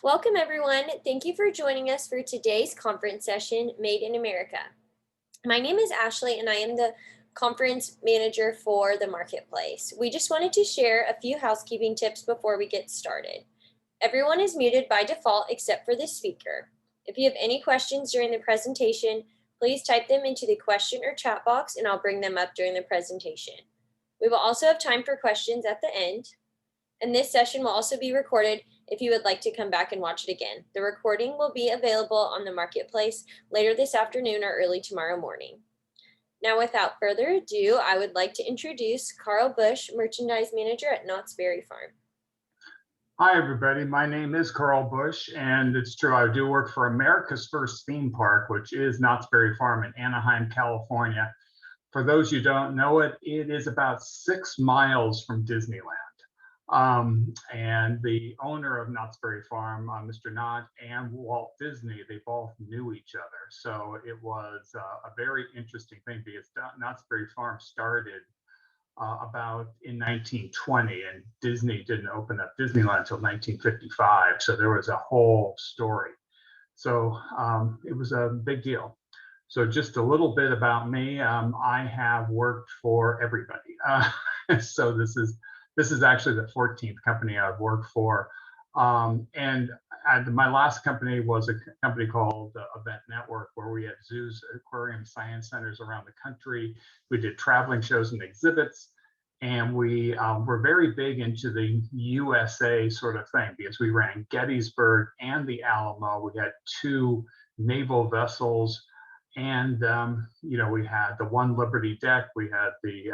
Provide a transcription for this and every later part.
Welcome, everyone. Thank you for joining us for today's conference session, Made in America. My name is Ashley, and I am the conference manager for the marketplace. We just wanted to share a few housekeeping tips before we get started. Everyone is muted by default except for the speaker. If you have any questions during the presentation, please type them into the question or chat box, and I'll bring them up during the presentation. We will also have time for questions at the end. And this session will also be recorded if you would like to come back and watch it again. The recording will be available on the marketplace later this afternoon or early tomorrow morning. Now, without further ado, I would like to introduce Carl Bush, Merchandise Manager at Knott's Berry Farm. Hi, everybody. My name is Carl Bush, and it's true, I do work for America's First Theme Park, which is Knott's Berry Farm in Anaheim, California. For those who don't know it, it is about 6 miles from Disneyland. And the owner of Knott's Berry Farm, Mr. Knott, and Walt Disney, they both knew each other. So it was a very interesting thing because Knott's Berry Farm started about in 1920, and Disney didn't open up Disneyland until 1955. So there was a whole story. So it was a big deal. So just a little bit about me. I have worked for everybody. So this is actually the 14th company I've worked for. And my last company was a company called Event Network, where we had zoos, aquariums, science centers around the country. We did traveling shows and exhibits. And we were very big into the USA sort of thing because we ran Gettysburg and the Alamo. We had 2 naval vessels. And, we had the One Liberty deck. We had the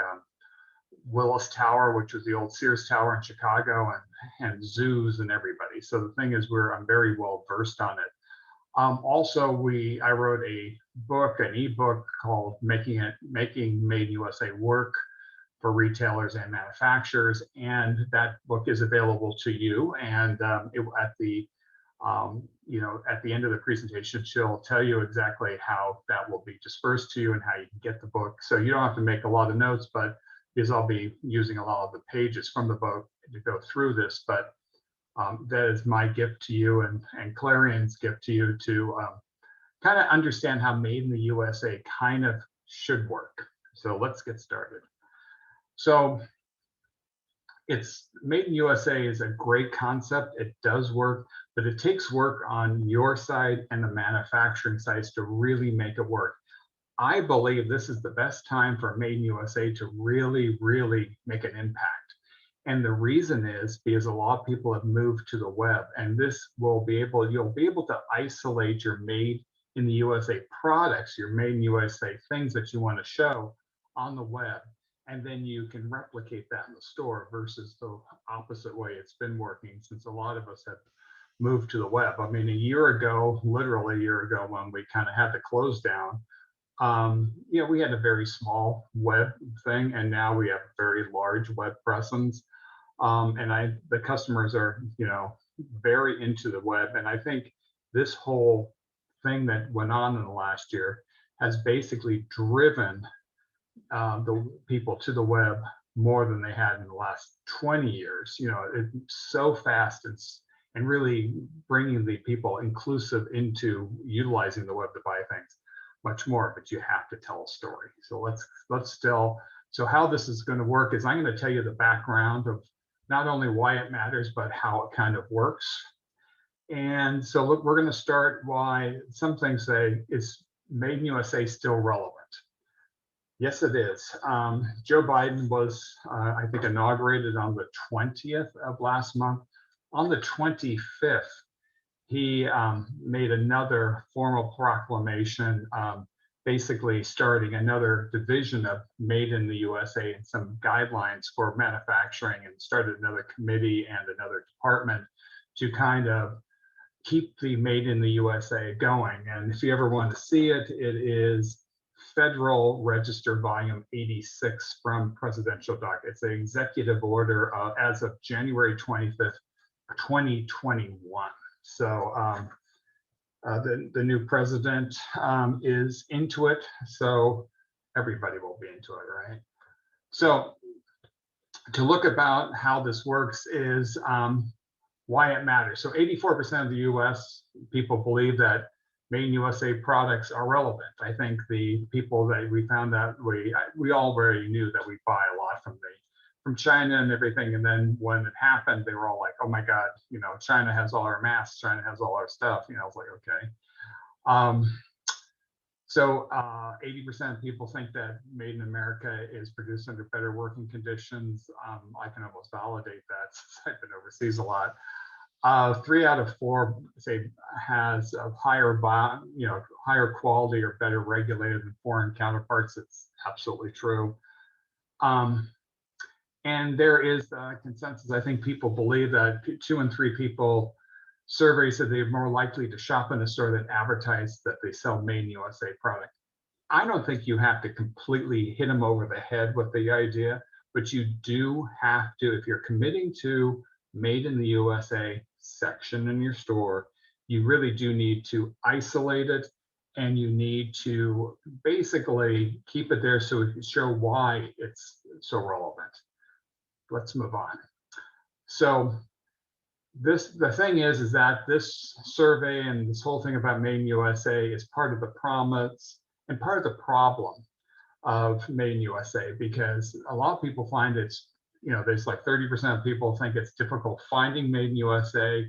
Willis Tower, which was the old Sears Tower in Chicago, and zoos and everybody. So the thing is, I'm very well versed on it. Also, I wrote an ebook called Making Made USA Work for retailers and manufacturers, and that book is available to you. And at the end of the presentation, she'll tell you exactly how that will be dispersed to you and how you can get the book. So you don't have to make a lot of notes, but because I'll be using a lot of the pages from the book to go through this. But that is my gift to you and Clarion's gift to you to kind of understand how Made in the USA kind of should work. So let's get started. So it's Made in USA is a great concept. It does work, but it takes work on your side and the manufacturing sides to really make it work. I believe this is the best time for Made in USA to really, really make an impact. And the reason is because a lot of people have moved to the web, and you'll be able to isolate your Made in the USA products, your Made in USA things that you want to show on the web. And then you can replicate that in the store versus the opposite way it's been working since a lot of us have moved to the web. I mean, literally a year ago, when we kind of had to close down, we had a very small web thing, and now we have a very large web presence. And the customers are, very into the web. And I think this whole thing that went on in the last year has basically driven the people to the web more than they had in the last 20 years. It's so fast and really bringing the people inclusive into utilizing the web to buy things much more, but you have to tell a story. So how this is going to work is I'm going to tell you the background of not only why it matters, but how it kind of works. And so look, we're going to start why some things say, is Made in USA still relevant? Yes, it is. Joe Biden was, I think, inaugurated on the 20th of last month. On the 25th, he made another formal proclamation, basically starting another division of Made in the USA and some guidelines for manufacturing, and started another committee and another department to kind of keep the Made in the USA going. And if you ever want to see it, it is Federal Register Volume 86 from Presidential Docket. It's an executive order as of January 25th, 2021. So the new president is into it, so everybody will be into it, right? So to look about how this works is why it matters. So 84% of the US people believe that made in USA products are relevant. I think the people that we found out, we all already knew that we buy a lot from China and everything. And then when it happened, they were all like, oh my God, China has all our masks, China has all our stuff. I was like, okay. So 80% of people think that made in America is produced under better working conditions. I can almost validate that since I've been overseas a lot. 3 out of 4 say has a higher quality or better regulated than foreign counterparts. It's absolutely true. And there is a consensus. I think people believe that 2 in 3 people surveyed said they're more likely to shop in a store that advertise that they sell made in USA product. I don't think you have to completely hit them over the head with the idea, but you do have to, if you're committing to made in the USA section in your store, you really do need to isolate it, and you need to basically keep it there so it can show why it's so relevant. Let's move on. So the thing is that this survey and this whole thing about made in USA is part of the promise and part of the problem of made in USA, because a lot of people find it's, there's like 30% of people think it's difficult finding made in USA,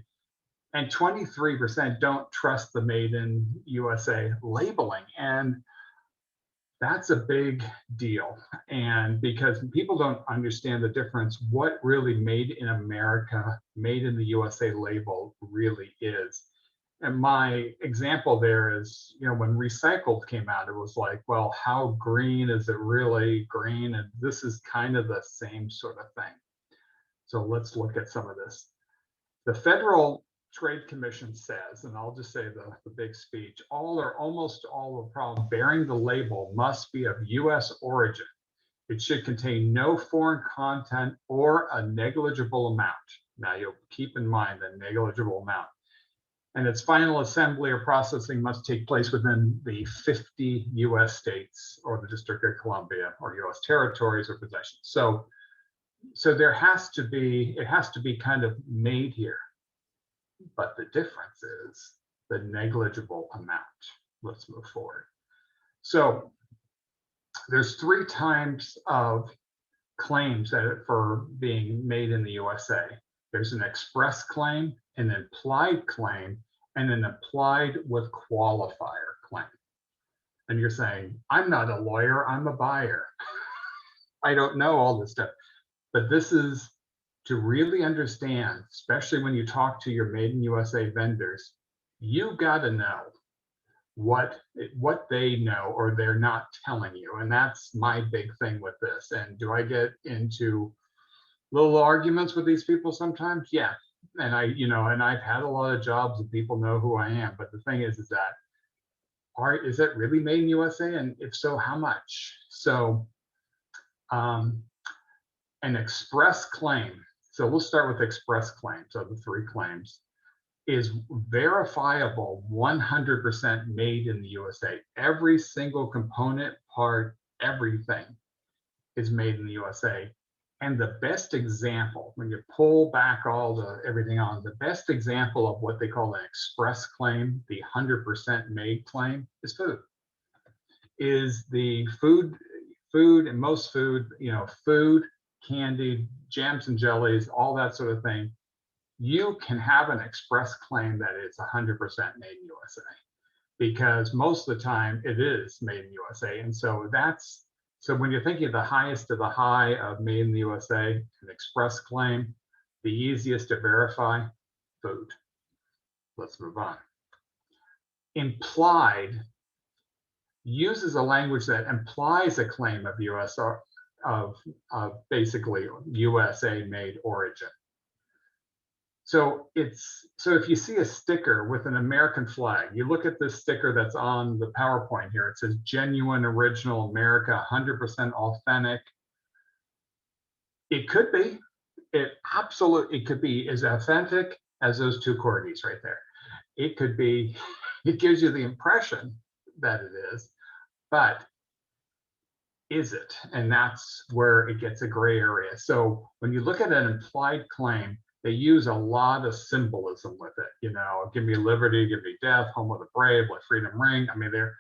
and 23% don't trust the made in USA labeling. And that's a big deal. And because people don't understand the difference, what really made in America, made in the USA label really is. And my example there is, when recycled came out, it was like, well, how green is it really green? And this is kind of the same sort of thing. So let's look at some of this. The Federal Trade Commission says, and I'll just say the big speech, all or almost all of the product bearing the label must be of US origin. It should contain no foreign content or a negligible amount. Now you'll keep in mind the negligible amount. And its final assembly or processing must take place within the 50 US states or the District of Columbia or US territories or possessions. So there has to be, it has to be kind of made here. But the difference is the negligible amount. Let's move forward. So there's 3 types of claims for being made in the USA. There's an express claim, an implied claim, and an applied with qualifier claim. And you're saying, I'm not a lawyer, I'm a buyer. I don't know all this stuff. But this is to really understand, especially when you talk to your made in USA vendors, you got to know what they know or they're not telling you. And that's my big thing with this. And do I get into little arguments with these people sometimes? Yeah. And I've had a lot of jobs and people know who I am. But the thing is that is it really made in USA? And if so, how much? So an express claim. So we'll start with express claims. So the 3 claims is verifiable 100% made in the USA. Every single component, part, everything is made in the USA. And the best example, when you pull back everything on, the best example of what they call an express claim, the 100% made claim, is food. Is the food and most food, food, candy, jams and jellies, all that sort of thing, you can have an express claim that it's 100% made in USA, because most of the time it is made in USA. And so when you're thinking of the highest of the high of made in the USA, an express claim, the easiest to verify, food. Let's move on. Implied uses a language that implies a claim of US of basically USA made origin. So if you see a sticker with an American flag, you look at this sticker that's on the PowerPoint here, it says genuine, original, America, 100% authentic. It could be, it could be as authentic as those 2 corgis right there. It could be, it gives you the impression that it is, but is it? And that's where it gets a gray area. So when you look at an implied claim, they use a lot of symbolism with it. You know, give me liberty, give me death, home of the brave, let freedom ring. I mean, they're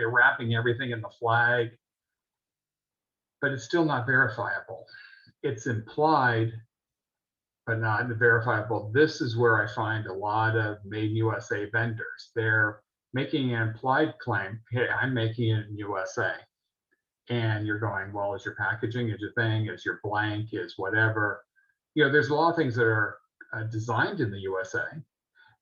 wrapping everything in the flag, but it's still not verifiable. It's implied, but not verifiable. This is where I find a lot of made in USA vendors. They're making an implied claim, hey, I'm making it in USA. And you're going, well, is your packaging, is your thing, is your blank, is whatever. You know, there's a lot of things that are designed in the USA.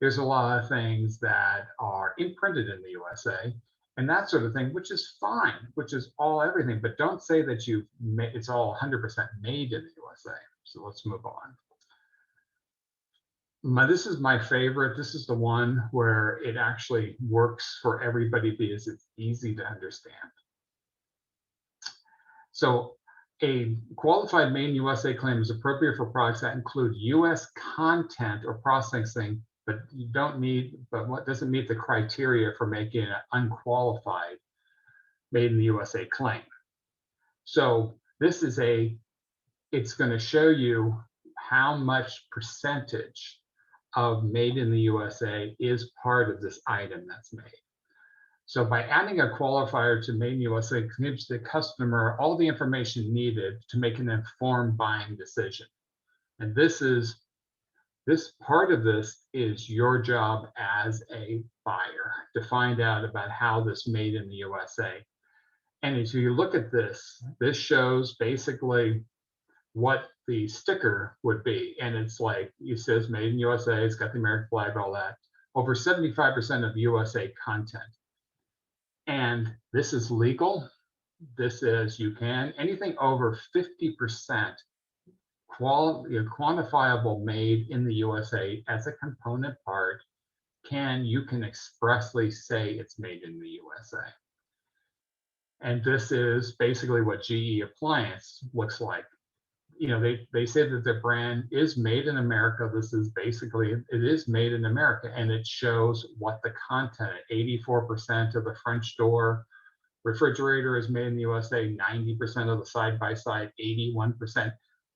There's a lot of things that are imprinted in the USA and that sort of thing, which is fine, which is all everything, but don't say that it's all 100% made in the USA. So let's move on. This is my favorite. This is the one where it actually works for everybody because it's easy to understand. So a qualified made in USA claim is appropriate for products that include US content or processing, but what doesn't meet the criteria for making an unqualified made in the USA claim. So this is it's going to show you how much percentage of made in the USA is part of this item that's made. So by adding a qualifier to Made in USA, it gives the customer all the information needed to make an informed buying decision. And this part of this is your job as a buyer to find out about how this Made in the USA. And as you look at this shows basically what the sticker would be. And it's like, it says Made in USA, it's got the American flag, all that. Over 75% of USA content. And this is legal. This is, anything over 50% quantifiable made in the USA as a component part, you can expressly say it's made in the USA. And this is basically what GE Appliance looks like. You know, they say that their brand is made in America. This is basically, it is made in America, and it shows what the content, 84% of the French door refrigerator is made in the USA, 90% of the side-by-side, 81%.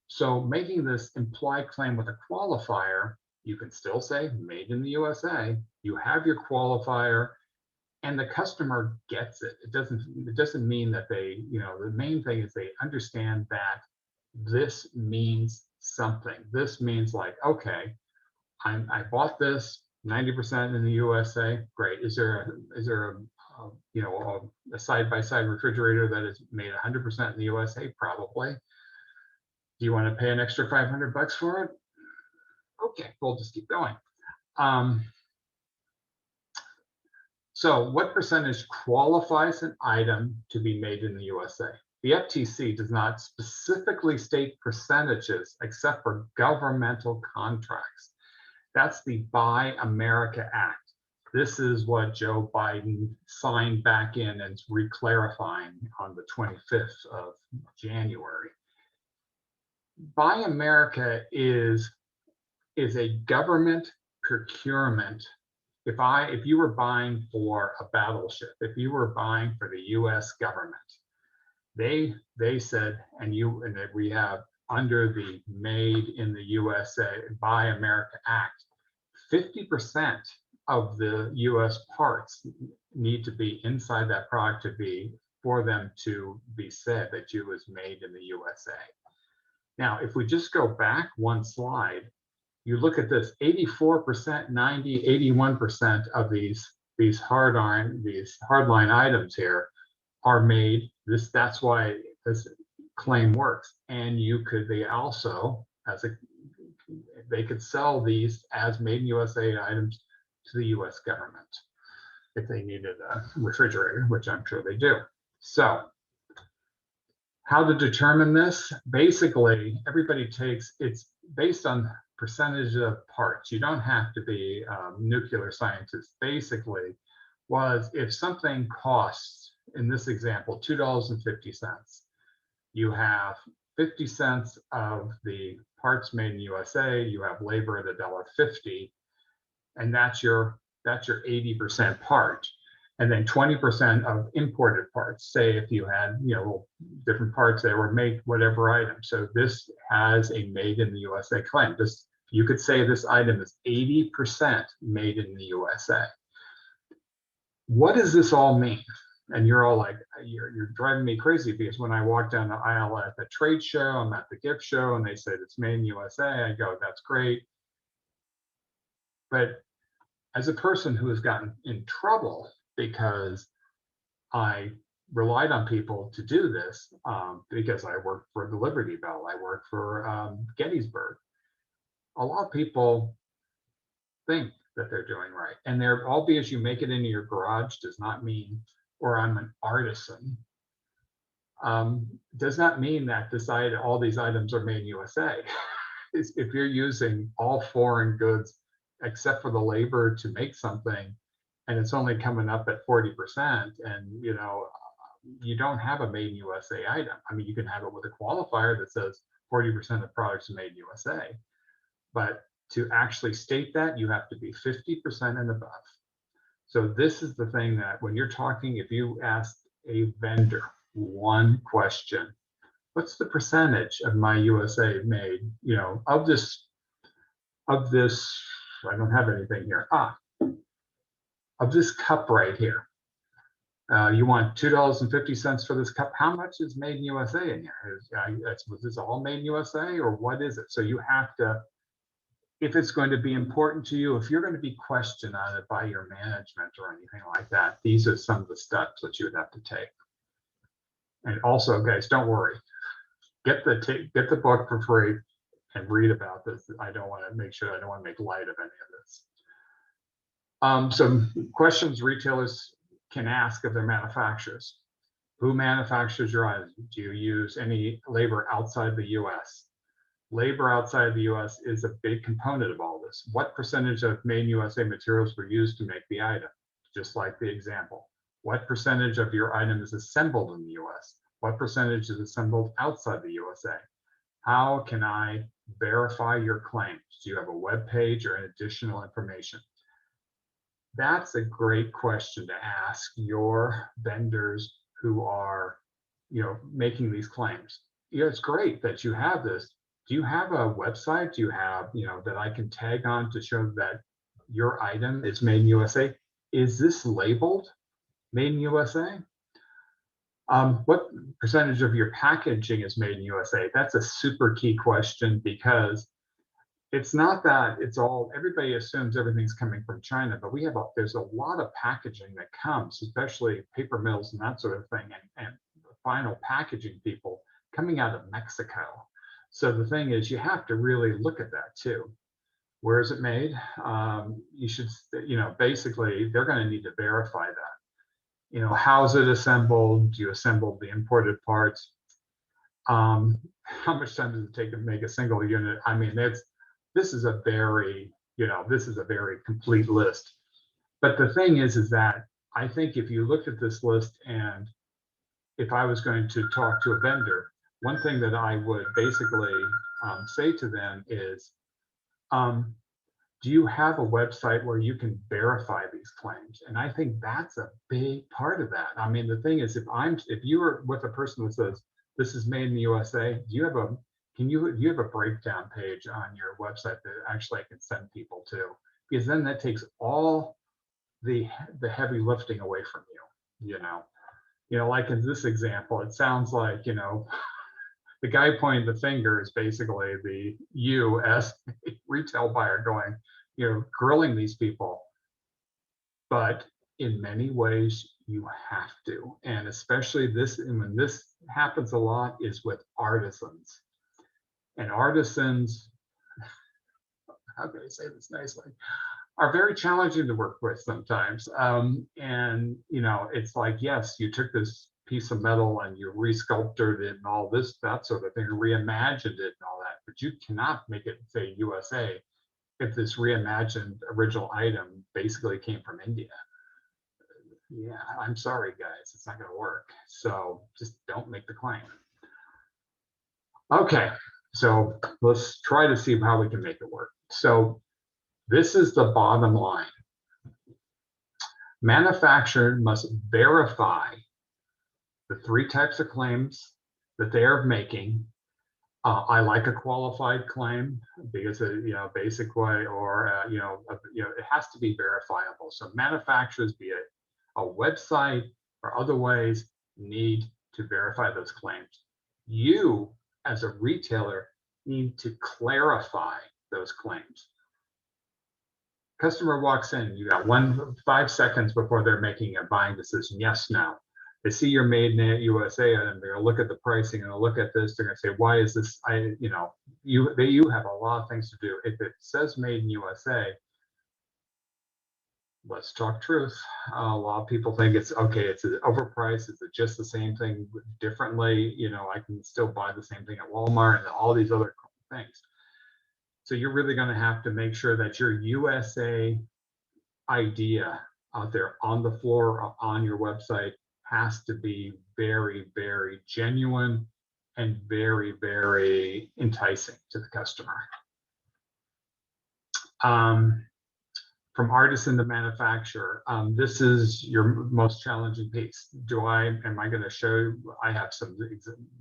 So making this implied claim with a qualifier, you can still say made in the USA, you have your qualifier, and the customer gets it. It doesn't mean that the main thing is they understand that this means something. This means like, okay, I bought this 90% in the USA. Great. Is there a side-by-side refrigerator that is made 100% in the USA? Probably. Do you want to pay an extra $500 for it? Okay, we'll just keep going. So what percentage qualifies an item to be made in the USA? The FTC does not specifically state percentages except for governmental contracts. That's the Buy America Act. This is what Joe Biden signed back in and is re-clarifying on the 25th of January. Buy America is a government procurement. If you were buying for a battleship, if you were buying for the US government, they said, and that we have under the Made in the USA Buy America Act, 50% of the US parts need to be inside that product for them to be said that it was made in the USA. Now, if we just go back one slide, you look at this, 84%, 90, 81% of these hardline items here are made. That's why this claim works. And they could sell these as made in USA items to the US government if they needed a refrigerator, which I'm sure they do. So how to determine this? Basically, it's based on percentage of parts. You don't have to be a nuclear scientist. Basically, if something costs, in this example, $2.50, you have 50 cents of the parts made in USA, you have labor at $1.50, and that's your 80% part. And then 20% of imported parts, say if you had different parts that were made whatever item. So this has a Made in the USA claim. This You could say this item is 80% made in the USA. What does this all mean? And you're all like, you're driving me crazy, because when I walk down the aisle at the trade show, I'm at the gift show, and they say it's made in USA, I go, that's great. But as a person who has gotten in trouble because I relied on people to do this, because I worked for the Liberty Bell, I worked for Gettysburg, a lot of people think that they're doing right. And they're, all because you make it into your garage does not mean, or I'm an artisan, does not mean that all these items are made in USA. If you're using all foreign goods except for the labor to make something, and it's only coming up at 40%, and you don't have a made in USA item. I mean, you can have it with a qualifier that says 40% of products are made in USA, but to actually state that, you have to be 50% and above. So this is the thing that when you're talking, if you ask a vendor one question, what's the percentage of my USA made, of this, I don't have anything here, of this cup right here. You want $2.50 for this cup. How much is made in USA in here? Was this all made in USA, or what is it? So you have to, if it's going to be important to you, if you're going to be questioned on it by your management or anything like that, these are some of the steps that you would have to take. And also, guys, don't worry. Get the book for free and read about this. I don't want to make light of any of this. Some questions retailers can ask of their manufacturers. Who manufactures your items? Do you use any labor outside the US? Labor outside the US is a big component of all this. What percentage of made in USA materials were used to make the item? Just like the example. What percentage of your item is assembled in the US? What percentage is assembled outside the USA? How can I verify your claims? Do you have a web page or additional information? That's a great question to ask your vendors who are, making these claims. It's great that you have this. Do you have a website? Do you have, that I can tag on to show that your item is made in USA? Is this labeled made in USA? What percentage of your packaging is made in USA? That's a super key question, because it's not that it's all, everybody assumes everything's coming from China, but there's a lot of packaging that comes, especially paper mills and that sort of thing, and final packaging people coming out of Mexico. So the thing is, you have to really look at that too. Where is it made? You should, basically, they're going to need to verify that. How is it assembled? Do you assemble the imported parts? How much time does it take to make a single unit? I mean, this is a very complete list. But the thing is that I think if you looked at this list, and if I was going to talk to a vendor, one thing that I would basically say to them is, do you have a website where you can verify these claims? And I think that's a big part of that. I mean, the thing is, if you were with a person that says this is made in the USA, do you have a breakdown page on your website that actually I can send people to? Because then that takes all the heavy lifting away from you. Like in this example, it sounds like the guy pointing the finger is basically the you as a retail buyer going, grilling these people. But in many ways, you have to. And especially when this happens a lot, is with artisans. And artisans, how can I say this nicely, are very challenging to work with sometimes. And it's like, yes, you took this piece of metal and you resculpted it and all this, that sort of thing, reimagined it and all that, but you cannot make it say USA if this reimagined original item basically came from India. Yeah, I'm sorry, guys, it's not going to work. So just don't make the claim. Okay, so let's try to see how we can make it work. So this is the bottom line. Manufacturer must verify the 3 types of claims that they are making I like a qualified claim because basic way, or it has to be verifiable. So manufacturers, be it a website or other ways, need to verify those claims. You, as a retailer, need to clarify those claims. Customer walks in, you got 5 seconds before they're making a buying decision. Yes, no. They see you're made in USA, and they're gonna look at the pricing and they'll look at this. They're gonna say, "Why is this?" You have a lot of things to do. If it says made in USA, let's talk truth. A lot of people think it's okay. It's overpriced. Is it just the same thing differently? I can still buy the same thing at Walmart and all these other things. So you're really going to have to make sure that your USA idea out there on the floor on your website has to be very, very genuine and very, very enticing to the customer. From artisan to manufacturer, this is your most challenging piece. Am I going to show you? I have some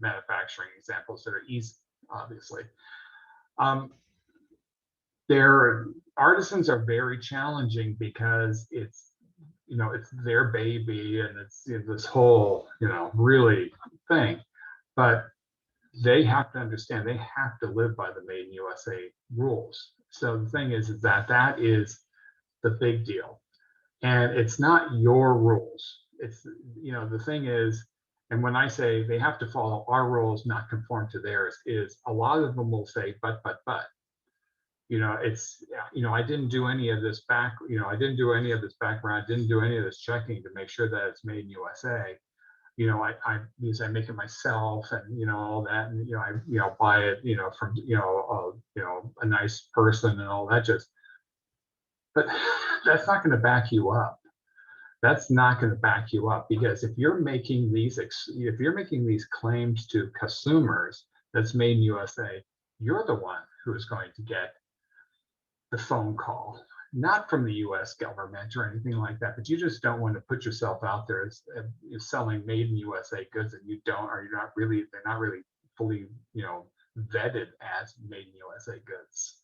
manufacturing examples that are easy, obviously. Artisans are very challenging because it's their baby, and it's this whole really thing, but they have to understand, they have to live by the Made in USA rules. So the thing is that is the big deal, and it's not your rules. It's the thing is, and when I say they have to follow our rules, not conform to theirs, is a lot of them will say but it's I didn't do any of this background, I didn't do any of this checking to make sure that it's made in USA. Because I make it myself, and all that, and I buy it from a nice person and all that, but that's not going to back you up. That's not going to back you up, because if you're making these claims to consumers that's made in USA, you're the one who is going to get the phone call, not from the US government or anything like that, but you just don't want to put yourself out there as selling made in USA goods that you don't, or they're not really fully vetted as made in USA goods.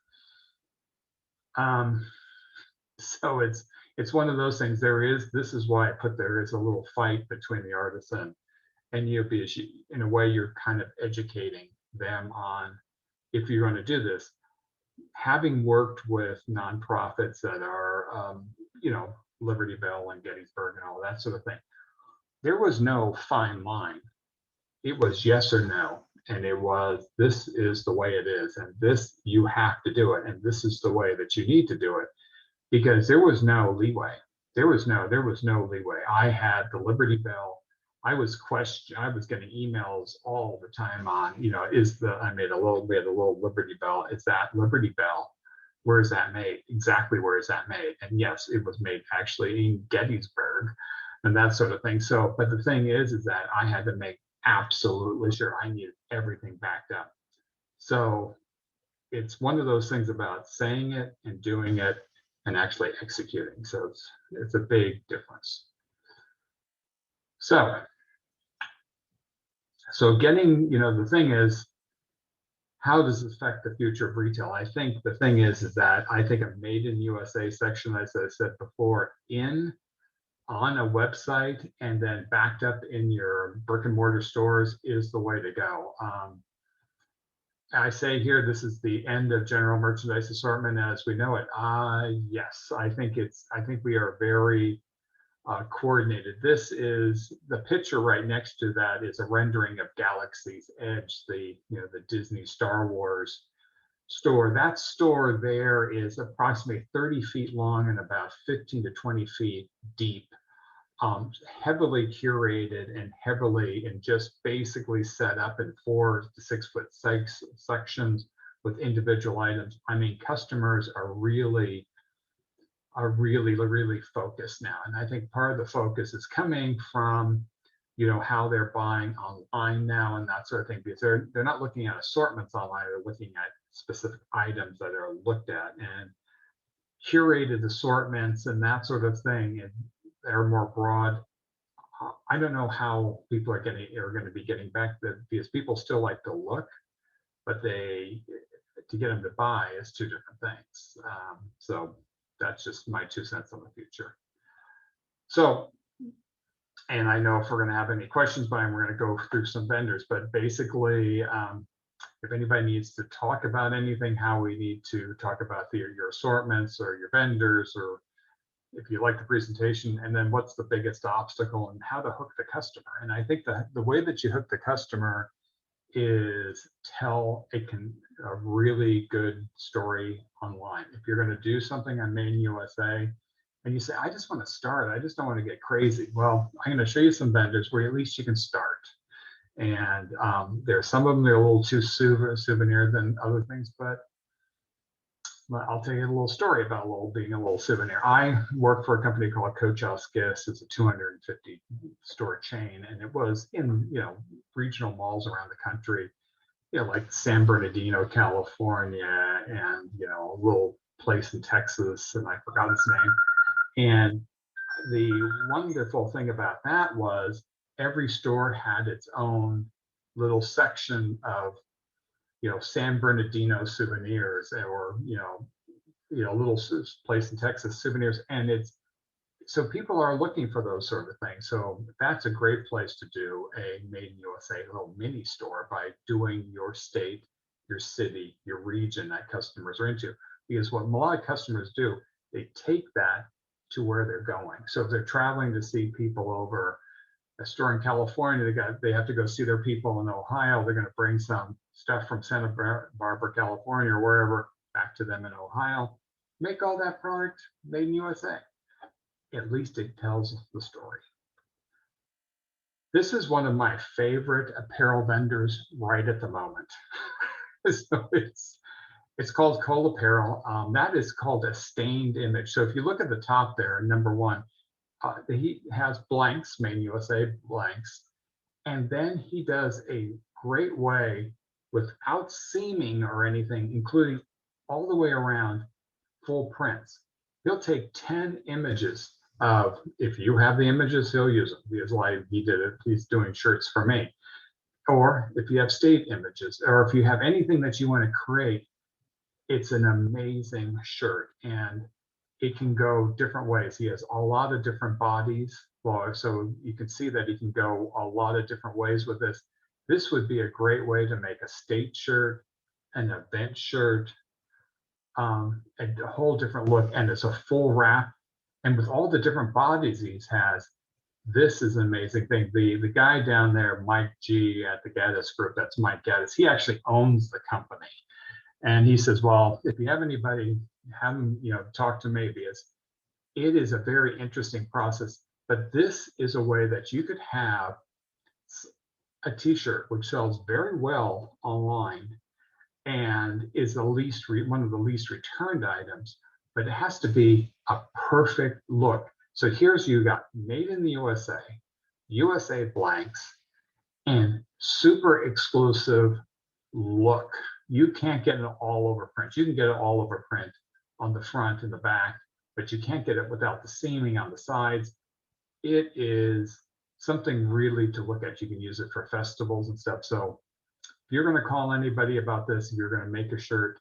So it's one of those things. This is why I put there is a little fight between the artisan and you, because in a way you're kind of educating them on, if you're going to do this, having worked with nonprofits that are Liberty Bell and Gettysburg and all that sort of thing, there was no fine line. It was yes or no, and it was, this is the way it is, and this, you have to do it, and this is the way that you need to do it, because there was no leeway. There was no leeway. I had the Liberty Bell. I was getting emails all the time on, we had a little Liberty Bell. Is that Liberty Bell? Where is that made? Exactly where is that made? And yes, it was made actually in Gettysburg and that sort of thing. So, but the thing is that I had to make absolutely sure I needed everything backed up. So it's one of those things about saying it and doing it and actually executing. So it's a big difference. So getting, the thing is, how does this affect the future of retail? I think the thing is that I think a made in USA section, as I said before, on a website and then backed up in your brick and mortar stores is the way to go. I say here, this is the end of general merchandise assortment as we know it. Yes, I think we are very coordinated. This is the picture right next to that is a rendering of Galaxy's Edge, the Disney Star Wars store. That store there is approximately 30 feet long and about 15 to 20 feet deep. Heavily curated and just basically set up in 4 to 6 foot sections with individual items. I mean, customers are really focused now, and I think part of the focus is coming from how they're buying online now and that sort of thing, because they're not looking at assortments online, they're looking at specific items that are looked at and curated assortments and that sort of thing, and they're more broad. I don't know how people are going to be getting back to, because people still like to look, but to get them to buy is two different things. So that's just my 2 cents on the future. So, and I know if we're going to have any questions, but we're going to go through some vendors, but basically, if anybody needs to talk about anything, how we need to talk about your assortments or your vendors, or if you like the presentation, and then what's the biggest obstacle and how to hook the customer. And I think the way that you hook the customer is tell a really good story online. If you're going to do something on Made in USA and you say, I just want to start, I just don't want to get crazy. Well, I'm going to show you some vendors where at least you can start. And there's some of them, they're a little too souvenir than other things, but I'll tell you a little story about being a little souvenir. I worked for a company called Coach House Gifts. It's a 250 store chain, and it was in regional malls around the country, like San Bernardino, California, and a little place in Texas, and I forgot its name. And the wonderful thing about that was every store had its own little section of San Bernardino souvenirs, or little place in Texas souvenirs, and so people are looking for those sort of things. So that's a great place to do a Made in USA little mini store by doing your state, your city, your region that customers are into. Because what a lot of customers do, they take that to where they're going. So if they're traveling to see people over a store in California, they have to go see their people in Ohio. They're going to bring some stuff from Santa Barbara, California, or wherever back to them in Ohio. Make all that product Made in USA. At least it tells the story. This is one of my favorite apparel vendors right at the moment. So it's called Cole Apparel. That is called a stained image. So if you look at the top there, number one, he has blanks, Made in USA blanks, and then he does a great way without seaming or anything, including all the way around full prints. He'll take 10 images of, if you have the images, he'll use them. Because like he did it, he's doing shirts for me. Or if you have state images, or if you have anything that you want to create, it's an amazing shirt. And it can go different ways. He has a lot of different bodies. So you can see that he can go a lot of different ways with this. This would be a great way to make a state shirt, an event shirt, a whole different look. And it's a full wrap. And with all the different bodies he has, this is an amazing thing. The guy down there, Mike G at the Gaddis Group, that's Mike Gaddis, he actually owns the company. And he says, well, if you have anybody, have them, talk to me, because it is a very interesting process. But this is a way that you could have a t-shirt, which sells very well online and is one of the least returned items, but it has to be a perfect look. So here's, you got Made in the USA, USA blanks, and super exclusive look. You can't get it all over print. You can get it all over print on the front and the back, but you can't get it without the seaming on the sides. It is something really to look at. You can use it for festivals and stuff. So if you're going to call anybody about this, if you're going to make a shirt,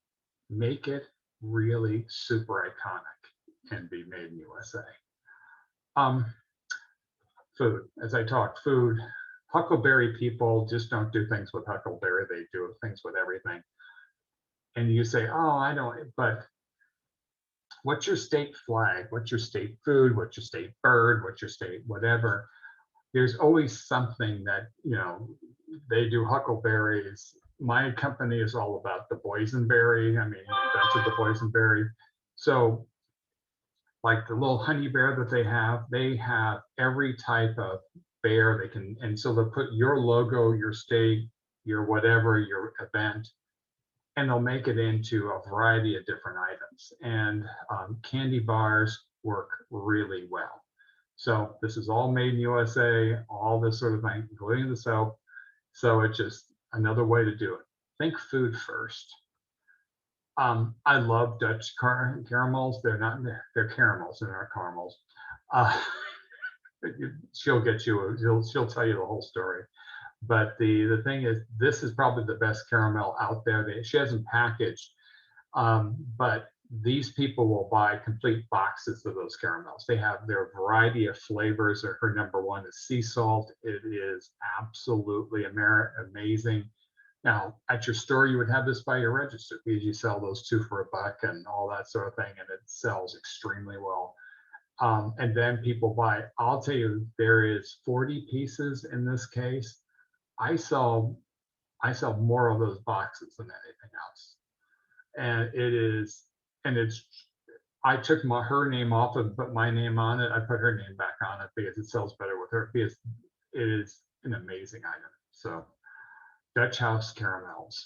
make it really super iconic and be Made in USA. Food, as I talked, food. Huckleberry people just don't do things with Huckleberry. They do things with everything. And you say, oh, I don't, but what's your state flag? What's your state food? What's your state bird? What's your state whatever? There's always something that, they do huckleberries. My company is all about the boysenberry. I mean, invented the boysenberry. So like the little honey bear that they have every type of bear they can, and so they'll put your logo, your state, your whatever, your event, and they'll make it into a variety of different items. And candy bars work really well. So this is all Made in USA, all this sort of thing, including the soap. So it's just another way to do it. Think food first. I love Dutch caramels. They're caramels, they're not caramels. She'll tell you the whole story. But the thing is, this is probably the best caramel out there. She hasn't packaged, but these people will buy complete boxes of those caramels. They have their variety of flavors. Her number one is sea salt. It is absolutely amazing. Now, at your store, you would have this by your register because you sell those 2 for $1 and all that sort of thing, and it sells extremely well. And then people buy, I'll tell you, there is 40 pieces in this case. I sell more of those boxes than anything else. And I took her name off and put my name on it. I put her name back on it because it sells better with her, because it is an amazing item. So Dutch House caramels.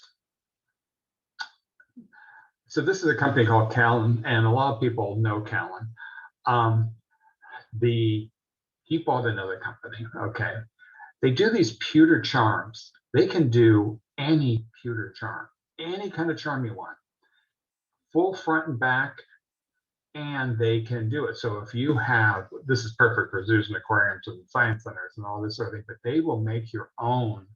So this is a company called Callan, and a lot of people know Callan. He bought another company, okay? They do these pewter charms. They can do any pewter charm, any kind of charm you want, full front and back, and they can do it. So if you have, this is perfect for zoos and aquariums and science centers and all this sort of thing, but they will make your own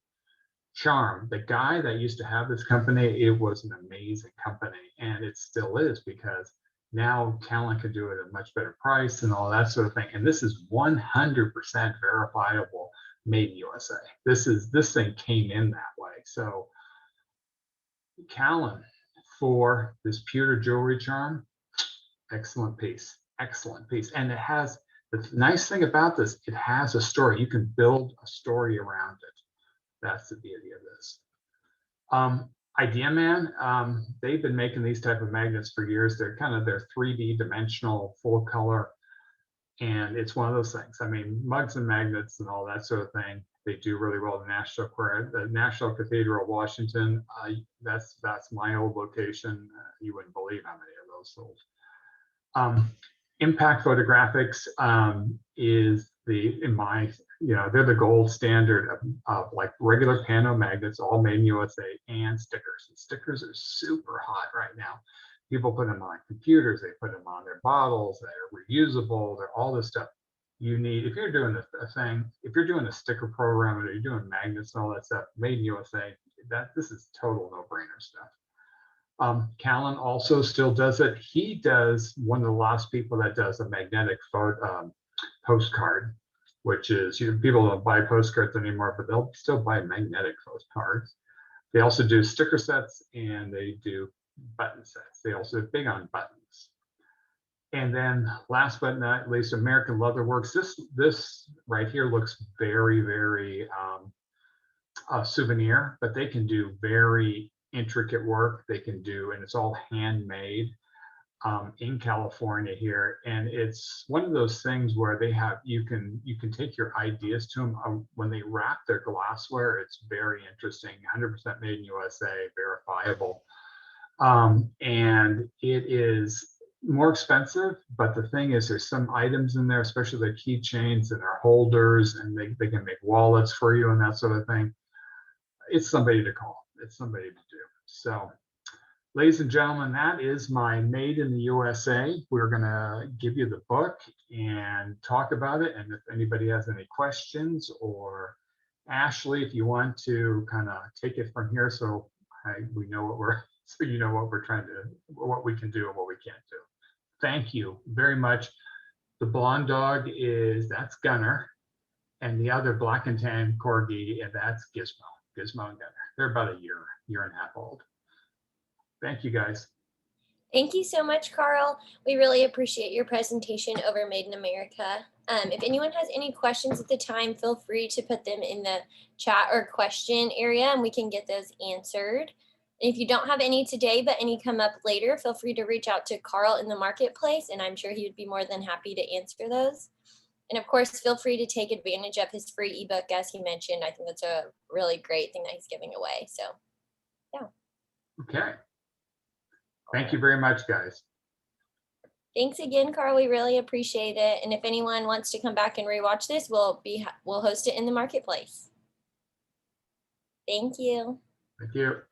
charm. The guy that used to have this company, it was an amazing company, and it still is, because now Callan can do it at a much better price and all that sort of thing. And this is 100% verifiable, made in USA. This thing came in that way. So Callan, for this pewter jewelry charm, excellent piece, excellent piece. And it has, the nice thing about this, it has a story. You can build a story around it. That's the beauty of this. Idea Man, they've been making these type of magnets for years. They're 3D dimensional, full color. And it's one of those things. I mean, mugs and magnets and all that sort of thing, they do really well. The National Cathedral of Washington, that's my old location. You wouldn't believe how many of those sold. Impact Photographics is they're the gold standard of like regular pano magnets, all made in USA, and stickers. And stickers are super hot right now. People put them on computers, they put them on their bottles, they're reusable, they're all this stuff you need. If you're doing if you're doing a sticker program or you're doing magnets and all that stuff, made in USA, this is total no-brainer stuff. Callan also still does it. He does, one of the last people that does a magnetic postcard, which is, people don't buy postcards anymore, but they'll still buy magnetic postcards. They also do sticker sets, and they do button sets. They also are big on buttons. And then last but not least, American Leatherworks. This right here looks very, very souvenir, but they can do very intricate work. They can do, and it's all handmade in California here. And it's one of those things where they have, you can take your ideas to them. When they wrap their glassware, it's very interesting. 100% made in USA, verifiable. And it is more expensive, but the thing is, there's some items in there, especially their keychains and their holders, and they can make wallets for you and that sort of thing. It's somebody to call. It's somebody to do. So, ladies and gentlemen, that is my Made in the USA. We're going to give you the book and talk about it. And if anybody has any questions, or Ashley, if you want to kind of take it from here, so we know so you know what we're trying to, what we can do and what we can't do. Thank you very much. The blonde dog that's Gunner, and the other black and tan corgi, and that's Gizmo and Gunner. They're about a year and a half old. Thank you, guys. Thank you so much, Carl. We really appreciate your presentation over Made in America. If anyone has any questions at the time, feel free to put them in the chat or question area, and we can get those answered. And if you don't have any today, but any come up later, feel free to reach out to Carl in the marketplace, and I'm sure he would be more than happy to answer those. And of course, feel free to take advantage of his free ebook, as he mentioned. I think that's a really great thing that he's giving away. So, yeah. Okay. Thank you very much, guys. Thanks again, Carl. We really appreciate it. And if anyone wants to come back and rewatch this, we'll host it in the marketplace. Thank you. Thank you.